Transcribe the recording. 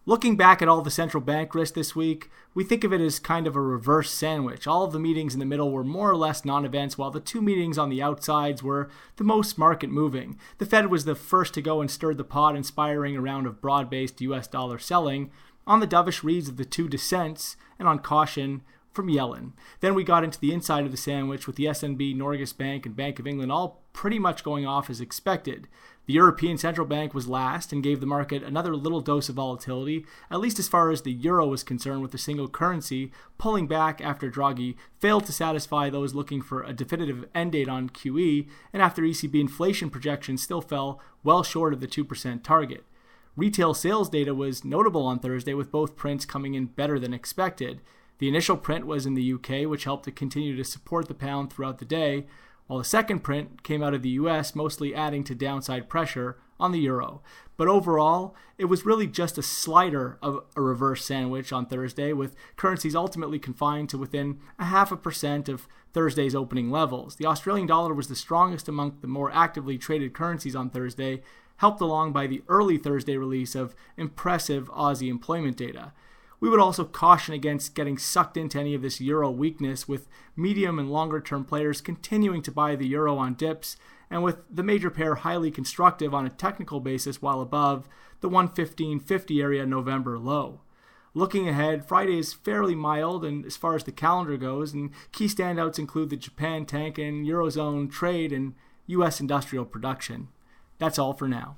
Looking back at all the central bank risk this week, we think of it as kind of a reverse sandwich. All of the meetings in the middle were more or less non-events, while the two meetings on the outsides were the most market moving. The Fed was the first to go and stir the pot, inspiring a round of broad-based US dollar selling on the dovish reads of the two dissents and on caution from Yellen. Then we got into the inside of the sandwich with the SNB, Norges Bank, and Bank of England all pretty much going off as expected. The European Central Bank was last and gave the market another little dose of volatility, at least as far as the euro was concerned, with the single currency pulling back after Draghi failed to satisfy those looking for a definitive end date on QE, and after ECB inflation projections still fell well short of the 2% target. Retail sales data was notable on Thursday, with both prints coming in better than expected. The initial print was in the UK, which helped to continue to support the pound throughout the day, while the second print came out of the US, mostly adding to downside pressure on the euro. But overall, it was really just a slider of a reverse sandwich on Thursday, with currencies ultimately confined to within 0.5% of Thursday's opening levels. The Australian dollar was the strongest among the more actively traded currencies on Thursday, helped along by the early Thursday release of impressive Aussie employment data. We would also caution against getting sucked into any of this euro weakness, with medium and longer term players continuing to buy the euro on dips, and with the major pair highly constructive on a technical basis while above the 115.50 area November low. Looking ahead, Friday is fairly mild and as far as the calendar goes, and key standouts include the Japan tank and Eurozone trade and US industrial production. That's all for now.